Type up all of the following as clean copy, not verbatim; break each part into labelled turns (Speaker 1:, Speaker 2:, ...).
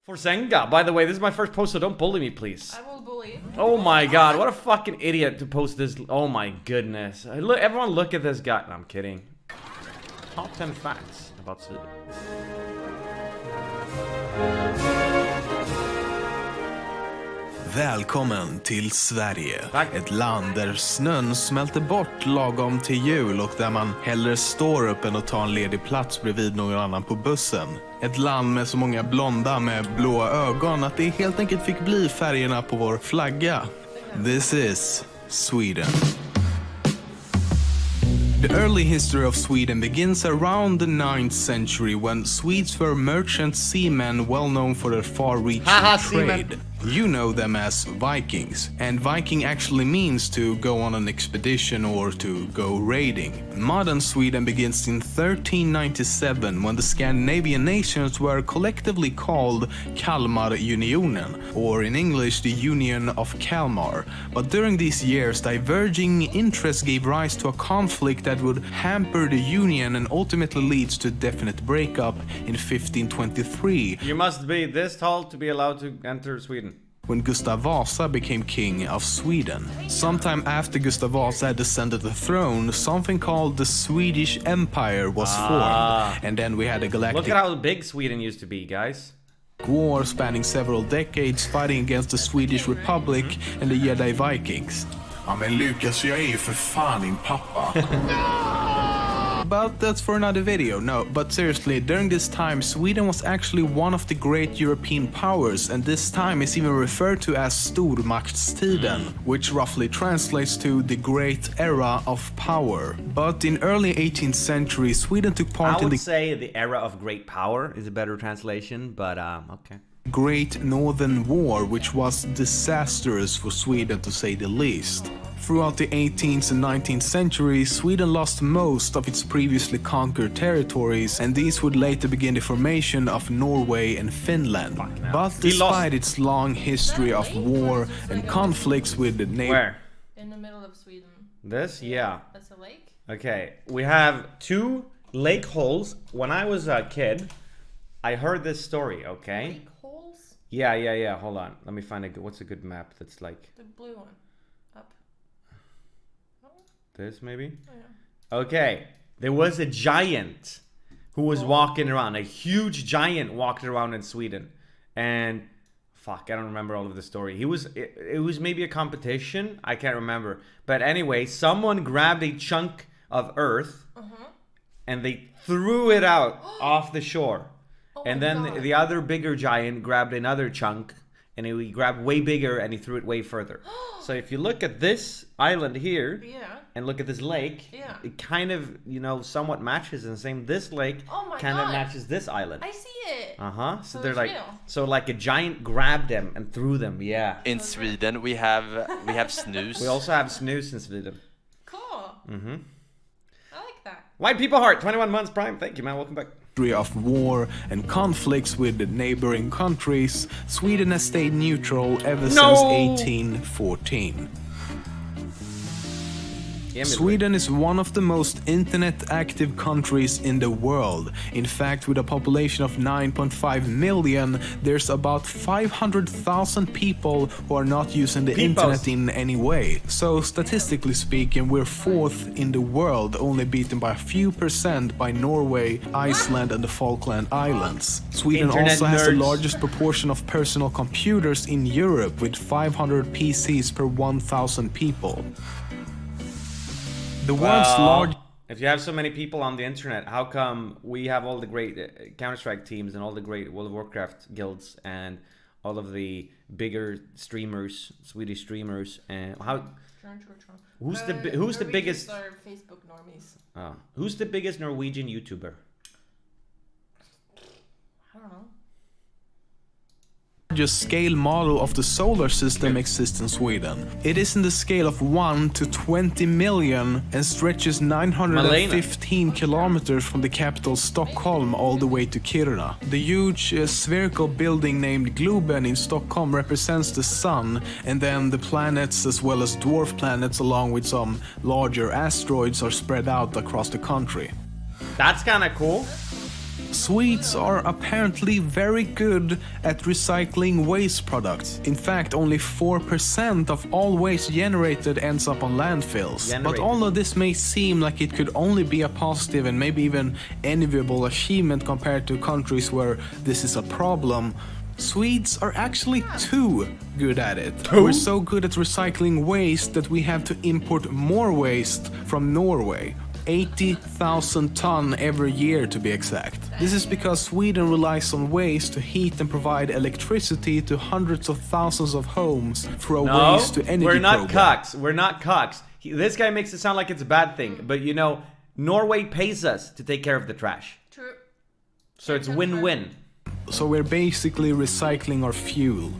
Speaker 1: Forsenga, by the way, this is my first post, so don't bully me, please.
Speaker 2: I will bully.
Speaker 1: Oh my god, what a fucking idiot to post this. Oh my goodness. Look, everyone look at this guy. No, I'm kidding. Top 10 facts about Sweden.
Speaker 3: Välkommen till Sverige.
Speaker 1: Tack.
Speaker 3: Ett land där snön smälter bort lagom till jul och där man hellre står upp än att ta en ledig plats bredvid någon annan på bussen. Ett land med så många blonda med blåa ögon att det helt enkelt fick bli färgerna på vår flagga. This is Sweden. The early history of Sweden begins around the 9th century when Swedes were merchant seamen well known for their far-reaching trade. You know them as Vikings, and Viking actually means to go on an expedition or to go raiding. Modern Sweden begins in 1397 when the Scandinavian nations were collectively called Kalmarunionen, or in English the Union of Kalmar. But during these years, diverging interests gave rise to a conflict that would hamper the union and ultimately leads to a definite breakup in 1523.
Speaker 1: You must be this tall to be allowed to enter Sweden.
Speaker 3: When Gustav Vasa became king of Sweden. Sometime after Gustav Vasa had ascended the throne, something called the Swedish Empire was formed. And then we had a galactic
Speaker 1: Look at how big Sweden used to be, guys.
Speaker 3: war spanning several decades fighting against the Swedish Republic and the Jedi Vikings.
Speaker 4: Ja men Lukas, jag är ju för fan din pappa.
Speaker 3: But that's for another video. No, but seriously, during this time, Sweden was actually one of the great European powers, and this time is even referred to as Stormaktstiden, which roughly translates to the great era of power. But in early 18th century, Sweden took part
Speaker 1: I
Speaker 3: in
Speaker 1: would
Speaker 3: the
Speaker 1: say the era of great power is a better translation, but okay.
Speaker 3: Great Northern War, which was disastrous for Sweden to say the least. Throughout the 18th and 19th centuries, Sweden lost most of its previously conquered territories, and these would later begin the formation of Norway and Finland. But despite its long history of war and conflicts with the neighbor...
Speaker 1: Where?
Speaker 2: In the middle of Sweden.
Speaker 1: This? Yeah.
Speaker 2: That's a lake?
Speaker 1: Okay, we have 2 lake holes. When I was a kid, I heard this story, okay?
Speaker 2: Lake holes?
Speaker 1: Yeah. Hold on. Let me find a good... What's a good map that's like...
Speaker 2: The blue one. Up.
Speaker 1: This, maybe?
Speaker 2: Oh, yeah.
Speaker 1: Okay, there was a giant who was walking around. A huge giant walked around in Sweden. And... Fuck, I don't remember all of the story. It was maybe a competition. I can't remember. But anyway, someone grabbed a chunk of earth and they threw it out off the shore. And then the other bigger giant grabbed another chunk and he grabbed way bigger and he threw it way further. So if you look at this island here and look at this lake, it kind of, you know, somewhat matches. And same, this lake kind of matches this island.
Speaker 2: I see it.
Speaker 1: So they're like, so like a giant grabbed them and threw them. Yeah.
Speaker 5: In Sweden we have snus.
Speaker 1: We also have snus in Sweden.
Speaker 2: Cool. I like that.
Speaker 1: White People Heart, 21 months prime. Thank you, man. Welcome back.
Speaker 3: of war and conflicts with the neighboring countries, Sweden has stayed neutral ever since 1814. Sweden is one of the most internet-active countries in the world. In fact, with a population of 9.5 million, there's about 500,000 people who are not using the internet in any way. So, statistically speaking, we're 4th in the world, only beaten by a few percent by Norway, Iceland and the Falkland Islands. Sweden also has the largest proportion of personal computers in Europe, with 500 PCs per 1,000 people. The world's largest...
Speaker 1: If you have so many people on the internet, how come we have all the great Counter-Strike teams and all the great World of Warcraft guilds and all of the bigger streamers, Swedish streamers, and how... Who's the biggest...
Speaker 2: Are Facebook normies.
Speaker 1: Who's the biggest Norwegian YouTuber?
Speaker 2: I don't know.
Speaker 3: Largest scale model of the solar system exists in Sweden. It is in the scale of 1 to 20 million and stretches 915 kilometers from the capital Stockholm all the way to Kiruna. The huge spherical building named Globen in Stockholm represents the sun, and then the planets as well as dwarf planets along with some larger asteroids are spread out across the country.
Speaker 1: That's kind of cool.
Speaker 3: Swedes are apparently very good at recycling waste products. In fact, only 4% of all waste generated ends up on landfills. But although this may seem like it could only be a positive and maybe even enviable achievement compared to countries where this is a problem, Swedes are actually too good at it. We're so good at recycling waste that we have to import more waste from Norway. 80,000 tons every year to be exact. This is because Sweden relies on waste to heat and provide electricity to hundreds of thousands of homes through a waste to energy
Speaker 1: we're not
Speaker 3: program.
Speaker 1: cucks. We're not cucks. This guy makes it sound like it's a bad thing, but you know, Norway pays us to take care of the trash.
Speaker 2: True.
Speaker 1: So it's win-win.
Speaker 3: So we're basically recycling our fuel.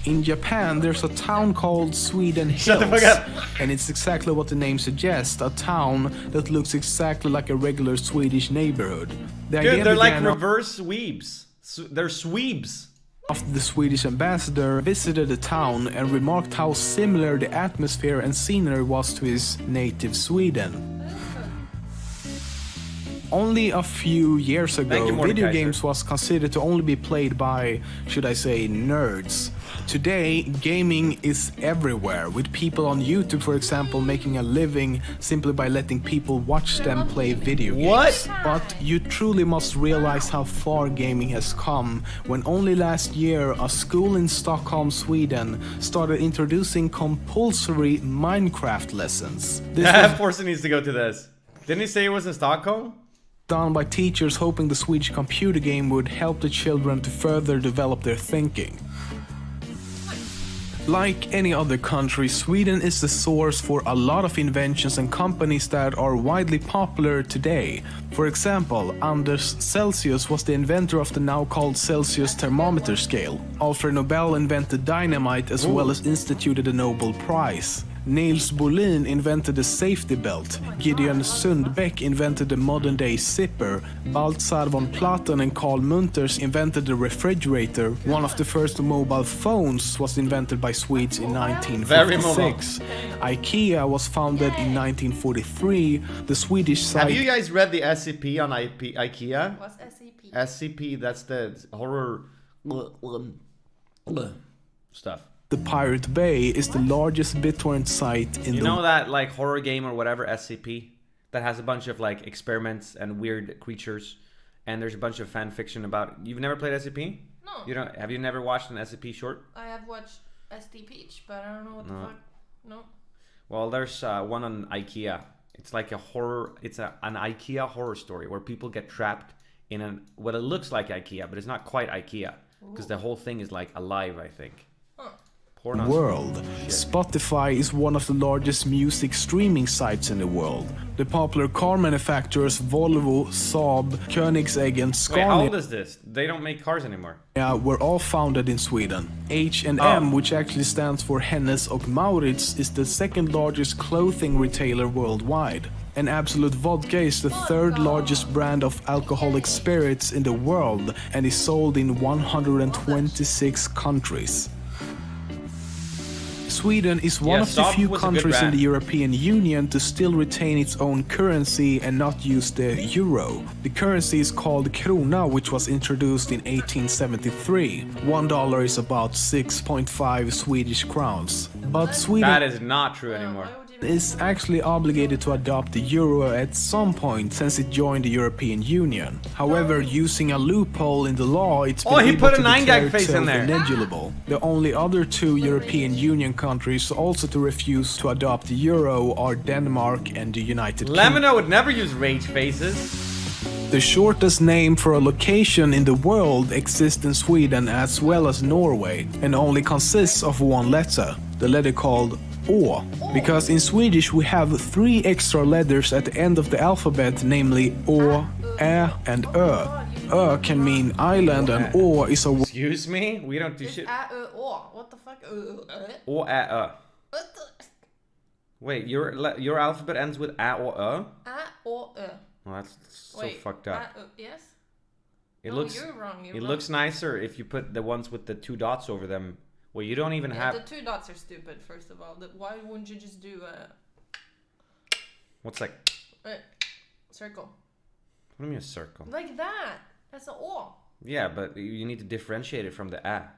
Speaker 3: In Japan, there's a town called Sweden Hills.
Speaker 1: Shut the fuck up.
Speaker 3: And it's exactly what the name suggests, a town that looks exactly like a regular Swedish neighborhood.
Speaker 1: Dude, they're like reverse Sweebs. They're Sweebs.
Speaker 3: After the Swedish ambassador visited the town and remarked how similar the atmosphere and scenery was to his native Sweden. Only a few years ago, video games was considered to only be played by, should I say, nerds. Today, gaming is everywhere, with people on YouTube, for example, making a living simply by letting people watch them play video games.
Speaker 1: What?
Speaker 3: But you truly must realize how far gaming has come when only last year a school in Stockholm, Sweden started introducing compulsory Minecraft lessons.
Speaker 1: Forsen needs to go to this. Didn't he say it was in Stockholm?
Speaker 3: Done by teachers hoping the Swedish computer game would help the children to further develop their thinking. Like any other country, Sweden is the source for a lot of inventions and companies that are widely popular today. For example, Anders Celsius was the inventor of the now called Celsius thermometer scale. Alfred Nobel invented dynamite as well as instituted the Nobel Prize. Niels Bohlin invented the safety belt, Gideon Sundbeck invented the modern-day zipper, Baltzar von Platen and Carl Munters invented the refrigerator. One of the first mobile phones was invented by Swedes in 1956. IKEA was founded in 1943. The Swedish site...
Speaker 1: Have you guys read the SCP on IKEA?
Speaker 2: What's SCP?
Speaker 1: SCP, that's the horror stuff.
Speaker 3: The Pirate Bay is the largest BitTorrent site in the...
Speaker 1: You know that like horror game or whatever, SCP? That has a bunch of like experiments and weird creatures. And there's a bunch of fan fiction about... You've never played SCP?
Speaker 2: No.
Speaker 1: You don't? Have you never watched an SCP short?
Speaker 2: I have watched SD Peach, but I don't know what the fuck. No.
Speaker 1: Well, there's one on IKEA. It's like a horror... It's an IKEA horror story where people get trapped in what it looks like IKEA, but it's not quite IKEA. Because the whole thing is like alive, I think.
Speaker 3: World. Spotify is one of the largest music streaming sites in the world. The popular car manufacturers Volvo, Saab, Koenigsegg and Scania...
Speaker 1: Wait, how old is this? They don't make cars anymore.
Speaker 3: Were all founded in Sweden. H&M, which actually stands for Hennes och Mauritz, is the second largest clothing retailer worldwide. And Absolut Vodka is the third largest brand of alcoholic spirits in the world and is sold in 126 countries. Sweden is one of the few countries in the European Union to still retain its own currency and not use the euro. The currency is called krona, which was introduced in 1873. $1 is about 6.5 Swedish crowns. But Sweden...
Speaker 1: That is not true anymore.
Speaker 3: Is actually obligated to adopt the euro at some point since it joined the European Union. However, using a loophole in the law, it's been
Speaker 1: he
Speaker 3: able
Speaker 1: put a
Speaker 3: to
Speaker 1: 9-gag
Speaker 3: declare
Speaker 1: face in there.
Speaker 3: illegible. The only other two European Union countries also to refuse to adopt the euro are Denmark and the United Kingdom.
Speaker 1: Lemino would never use rage faces.
Speaker 3: The shortest name for a location in the world exists in Sweden as well as Norway and only consists of one letter, the letter called Å, because in Swedish we have 3 extra letters at the end of the alphabet, namely Å, Ä and Ö. Ö can mean island and Å is a...
Speaker 1: Excuse me? We don't do shit.
Speaker 2: Ä, Ö, Å. What the fuck?
Speaker 1: Å, Ä, Ö.
Speaker 2: What the...
Speaker 1: Wait, your alphabet ends with Ä or Ö?
Speaker 2: Ä, Å, Ö.
Speaker 1: Oh, that's so fucked up.
Speaker 2: Ä, Ö, yes?
Speaker 1: It
Speaker 2: no,
Speaker 1: looks...
Speaker 2: you're wrong.
Speaker 1: It looks nicer if you put the ones with the 2 dots over them. Well, you don't even have...
Speaker 2: The 2 dots are stupid, first of all. Why wouldn't you just do a...
Speaker 1: What's like...
Speaker 2: circle.
Speaker 1: do you mean a circle?
Speaker 2: Like that. That's an O.
Speaker 1: Yeah, but you need to differentiate it from the A.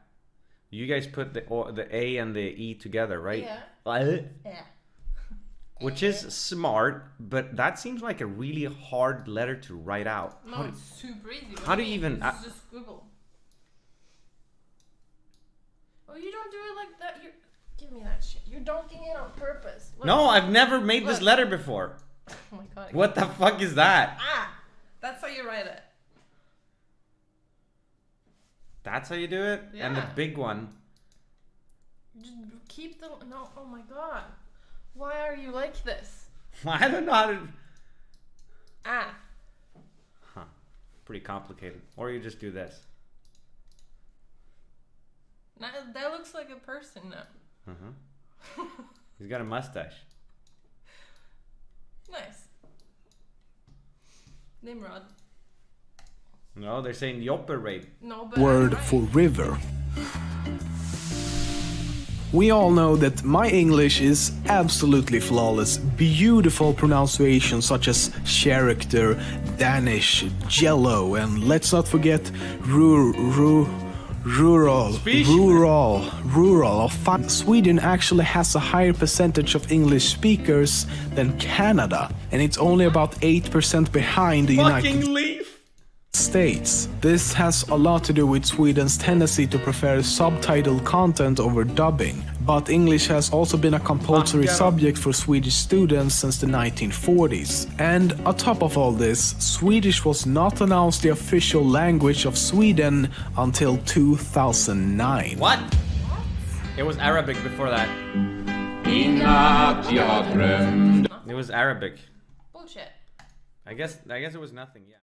Speaker 1: You guys put the A and the E together, right?
Speaker 2: Yeah. Yeah.
Speaker 1: Which is smart, but that seems like a really hard letter to write out.
Speaker 2: No, it's super easy.
Speaker 1: How do you even...
Speaker 2: It's just scribble. Oh, you don't do it like that. You're... Give me that shit. You're donking it on purpose. Look.
Speaker 1: No, I've never made this letter before.
Speaker 2: Oh my god.
Speaker 1: What the fuck is that?
Speaker 2: Ah! That's how you write it.
Speaker 1: That's how you do it?
Speaker 2: Yeah.
Speaker 1: And the big one.
Speaker 2: Just keep the... No, oh my god. Why are you like this?
Speaker 1: I don't know how to...
Speaker 2: Ah.
Speaker 1: Huh. Pretty complicated. Or you just do this.
Speaker 2: Now, that looks like a person now.
Speaker 1: Uh-huh. He's got a mustache.
Speaker 2: Nice. Nimrod.
Speaker 1: No, they're saying Jopperade.
Speaker 2: No, but
Speaker 3: Word for river. We all know that my English is absolutely flawless. Beautiful pronunciations such as character, Danish, jello, and let's not forget rural. Sweden actually has a higher percentage of English speakers than Canada, and it's only about 8% behind the United States. This has a lot to do with Sweden's tendency to prefer subtitled content over dubbing, but English has also been a compulsory subject for Swedish students since the 1940s. And on top of all this, Swedish was not announced the official language of Sweden until 2009.
Speaker 1: What? It was Arabic before that. It was Arabic.
Speaker 2: bullshit.
Speaker 1: I guess it was nothing, yeah.